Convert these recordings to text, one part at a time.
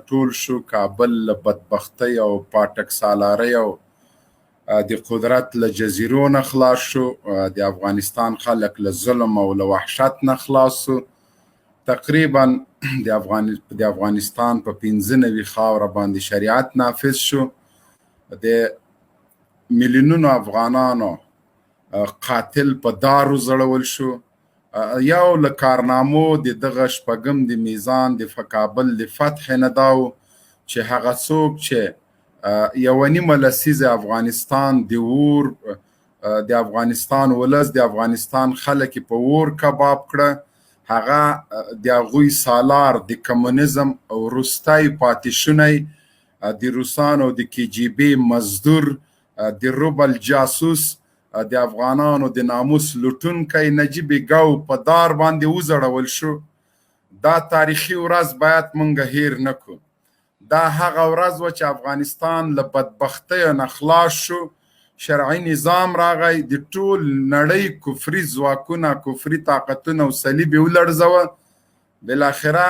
ټول شو کابل له بدبختۍ او پاټک سالارۍ او د قدرت له جزیرو نه خلاص شو. د افغانستان خلک له ظلم او له وحشت نه خلاص شو. تقریبا د افغانستان په 95 خاوره باندې شریعت نافذ شو. د میلیونونو افغانانو قاتل په دارو زړول شو. یو له کارنامو د دغه شپږم د میزان د کابل د فتح نه دا و چې هغه څوک چې یوه نیمه لسیزه افغانستان د اور د افغانستان ولس د افغانستان خلک په اور کباب کړه، هغه د هغوی سالار د کمونیزم او وروستی پاتې شونی د روسانو د KGB مزدور د روبل جاسوس د افغانانو د ناموس لوټونکی نجیب ګاو په دار باندې وزړول شو. دا تاریخي ورځ باید مونږ هیر نه کړو. دا هغه ورځ وه چې افغانستان له بدبختیو نه خلاص شو، شرعي نظام راغی، د ټول نړۍ کفري ځواکونه، کفري طاقتونه او صلیب یې ولړزوه. بالاخره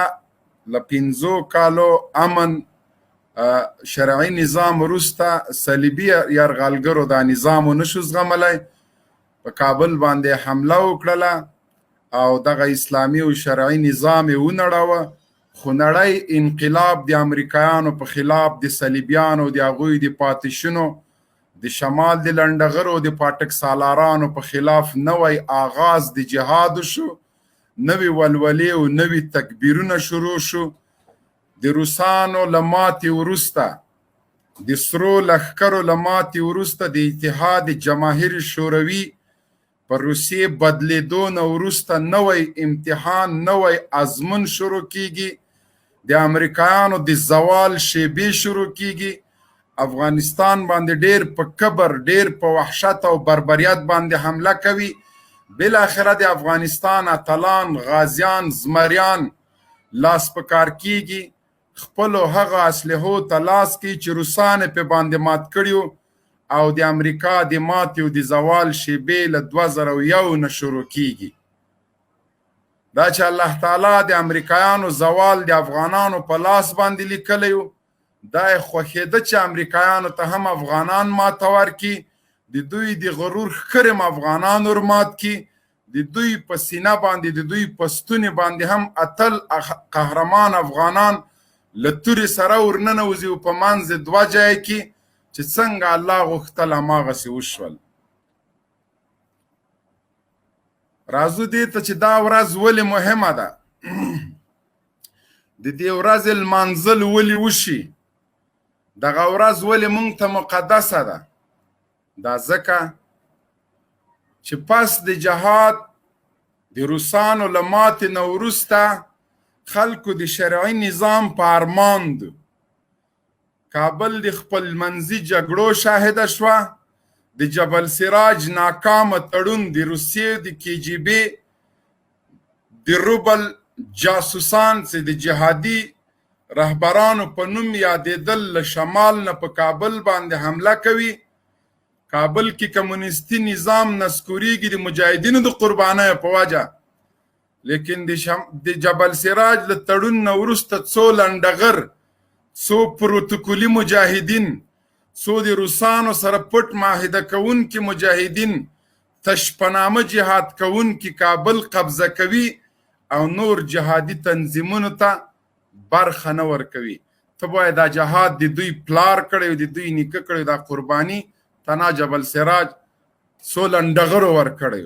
له 5 کالو امن شرعي نظام وروسته صلیبي یرغلګرو دا نظام ونشو زغملی، په کابل باندې حمله وکړله او دغه اسلامي او شرعي نظام یې ونړوه. خو نړۍ انقلاب د امریکایانو په خلاف د صلیبیانو د هغوی د پاتې د شمال د لنډغرو د پاټک سالارانو په خلاف نوی آغاز د جهاد شو. نوی ولولې او نوی تکبیرونه شروع شو. د روسانو له ماتې وروسته، د سرو لښکرو له ماتې وروسته د اتحاد جماهیر شوروي په روسیې بدلیدو نه وروسته نوی امتحان، نوی ازمون شروع کیږي. د امریکایانو د زوال شیبې شروع کیږي. افغانستان باندې ډیر په کبر، ډیر په وحشت او بربریت باندې حمله کوي. بالاخره د افغانستان اتلان، غازیان، زمریان لاس په کار کیږي، خپلو هغه اسلحو ته لاس کوي چې روسان په باندې مات کړي او د امریکا د ماتې او د زوال شیبې له 2001 نه شروع کیږي. دا چې الله تعالی د امریکایانو زوال د افغانانو په لاس باندې لیکلی و، دا یې خوښېده چې امریکایانو ته هم افغانان ماتور کي، د دوی د غرور ښکرم افغانان ورمات کي، د دوی په سینه باندې، د دوی په ستوني باندې هم اتل قهرمان افغانان له تورې سره ورننوځي او په منځ 2 ځای کې چې څنګه الله غوښتل هماغسې وشول. راځو دې ته چې دا ورځ ولې مهمه ده، د دې ورځې لمانځل ولې وشي، دغه ورځ ولې موږ ته مقدسه ده. دا ځکه چې پس د جهاد د روسانو له ماتې نه وروسته خلکو د شرعي نظام په ارمان دو. کابل د خپل منځي جګړو شاهده شوه. د جبل سراج ناکامه تړون د روسیې د KGB د روبل جاسوسان چې د جهادي رهبرانو په نوم یادېدل له شمال نه په کابل باندې حمله کوي. کابل کې کمونیستي نظام نسکوریږي د مجاهدینو د قربانیو په وجه. لیکن د جبل سراج له تړون نه وروسته څو لنډغر، څو پروتوکولي مجاهدین، څو د روسانو سره پټ معاهده کوونکي مجاهدین تش په نامه جهاد کوونکي کابل قبضه کوي او نور جهادي تنظیمونو ته برخه نه ورکوي. ته باید دا جهاد د دوی پلار کړی، د دوی نیکه کړی، دا قرباني تنا جبل سراج څو لنډغرو ورکړی.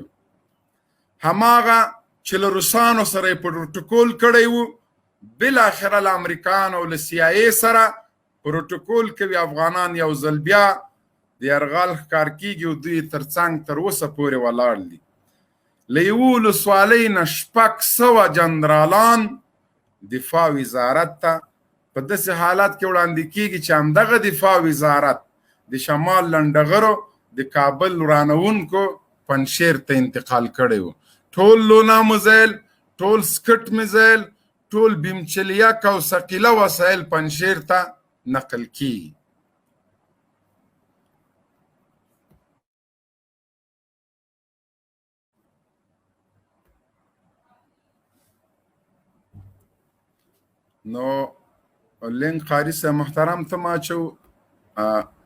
هماغه چې له روسانو سره یې پروتوکول کړی و، بالاخره له امریکایانو او له CIA سره پروتوکول کوي. افغانان یو ځل بیا د یرغل ښکار کیږي او دوی تر څنګ تر اوسه پورې ولاړ دي. له یوه ولسوالۍ نه 600 جنرالان دفاع وزارت ته په داسې حالت کې وړاندې کیږي چې همدغه دفاع وزارت د شمال لنډغرو د کابل ورانوونکو پنجشیر ته انتقال کړی و. ټول لونا مزایل، ټول سکټ مزایل، ټول بمچلیک او ثقیله وسایل پنجشیر ته نقل کیږي. نو لینک قاري صاحب محترم ته ماچو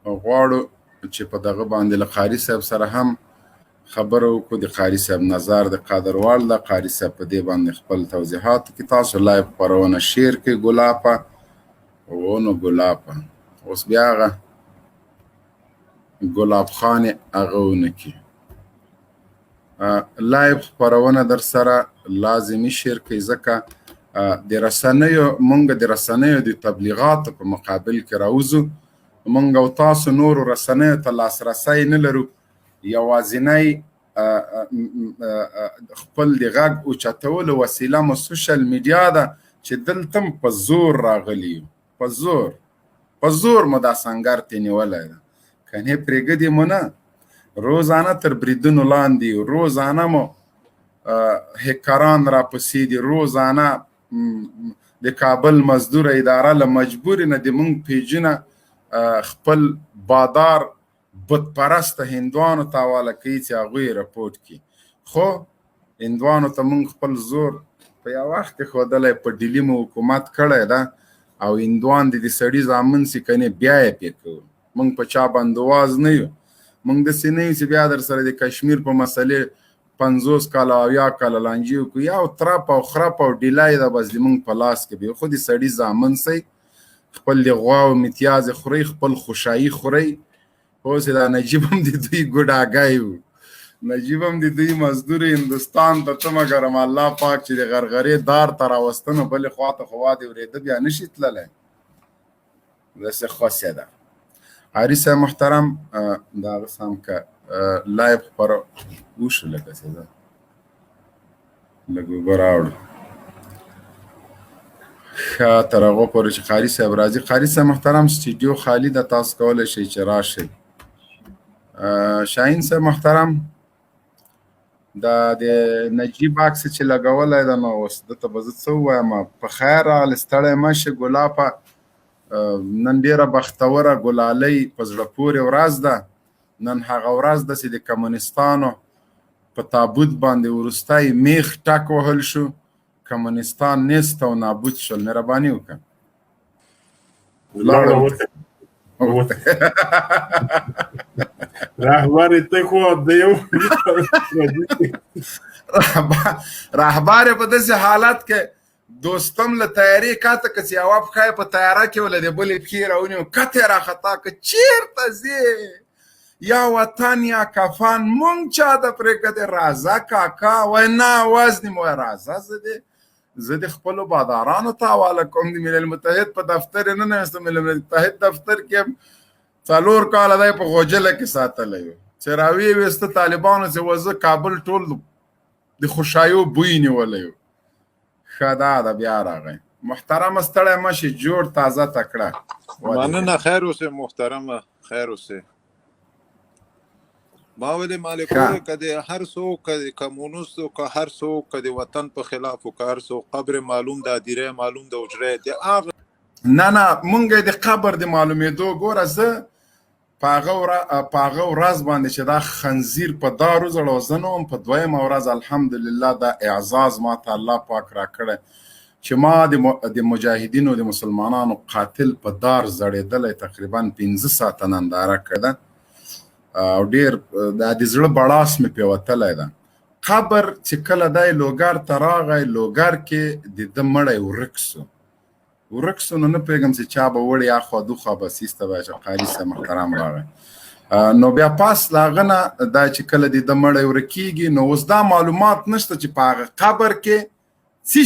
غواړو چې په دغه باندې له قاري صاحب سره هم خبره وکړو د قاري صاحب نظر د قادروال د قاري صاحب په دې باندې خپل توضیحات کې تاسو لایو خپرونه شیر کې ګلاپه ونو ګلاپه اوس بیا هغه ګلاب خان هغه ونه کې لایو خپرونه در سره لازمي شیر کې ځکه د رسنیو مونږ د رسنیو د تبلیغاتو په مقابل کې راوځو مونږ او تاسو نورو رسنیو ته لاسرسی نه لرو یوازینی خپل د غږ اوچتولو وسیله مو سوشل میډیا ده چې دلته په زور راغلي یو په زور مو دا سنګر ترې نیولی ده کنې پرېږدي مو نه روزانه تر بریدونو لاندې روزانه مو هکران راپسې دي روزانه د کابل مزدور اداره له مجبور نه د مونږ پیجونه خپل بادار بتپرسته هندوانو ته حواله کوي چې هغوی رپورټ کړي خو هندوانو ته مونږ خپل زور په یو وخت کې ښودلی په ډیلي مو حکومت کړی ده او هندوان د دې سړي زامن چې کنې بیا یې پې کوو مونږ په چا بندواز نه یو مونږ داسې نه یو چې بیا در سره د کشمیر په مسلې 50 کاله او 10 کاله لانجې وکړو یا ترپ او خرپ او ډیلای ده بس د مونږ په لاس کې به خو د سړي زامن سئ خپل د غوا او متیازې خورئ خپل خوشایي خورئ اوس دا نجیب هم د دوی ګوډاګی و نجیب هم د دوی مزدور هندوستان ته ته مګرم الله پاک چې د غرغرې دار ته راوسته نو بلې خوا ته خو وادې ورېده بیا نشي تللی داسې خوښه ده قاري صاحب محترم د هغه سم که لایو خپره وشو لکه څه ده لږ اوبه راوړو ښه تر هغو پورې چې قاري صاحب راځي قاري صاحب محترم سټیډیو خالي ده تاسو کولی شئ چې راشئ شاهین صاحب محترم دا د نجیب عکس چې لګولی ده نو اوس دته به زه څه ووایم په خیر راغلی ستړی مه شې ګلاپه نن ډېره بختوره ګلالۍ په زړه پورې ورځ ده نن هغه ورځ ده چې د کمونستانو په تابوت باندې وروستی میخ ټک وهل شو کمونستان نیست او نابود شول مهرباني وکړه رهبر ته خو د یو رهبر په داسې حالت کې دوستم له تیارې کاته که چې یوه پښه یې په تیاره کې وله د بلې پښې راونیو کته یې راخطا که چېرته ځې یا وطن یا کفن مونږ چا د پرېږدې راځه کاکا وایي نه اواز نیم وایي راځه زه د خپلو بادارانو ته حواله کوم د ملل متحد په دفتر یې نه ناستم ملل متحد دفتر کې هم 4 کاله دی په غوجله کې ساتلی و چې راویې ویسته طالبانو چې وزه کابل ټول د خوشایو بوی نیولی و ښه دا ده بیا راغی محترمه ستړی مه شي جوړ تازه تکړه مننه خیر اوسې محترمه خیر اوسې ما ویلې مالکو که د هر څوک که د کمونیست او که هر څوک که د وطن په خلاف او که هر څوک قبر معلوم د هدیره معلوم د حجره د هغه نه مونږ د قبر د معلومېدو ګوره زه په هغه ورځ باندې چې دا خنزیر په دارو زړو زه نه وم په دویمه ورځ الحمدلله دا اعزاز ما ته الله پاک راکړی چې ما د مجاهدینو د مسلمانانو قاتل په دار زړېدلی تقریبا 15 ساعته ننداره کړه او ډېر د زړه بړاس مې پې وتلی ده قبر چې کله دی لوګر ته راغی لوګر کې د ده مړی ورک سو نو نه پوهېږم چې چا به وړی اخوا دوخوا به سیسته به چې قاري صاحب محترم راغی نو بیا پاس له هغه نه دا چې کله د ده مړی ورکېږي نو اوس دا معلومات نشته چې په هغه قبر کې څه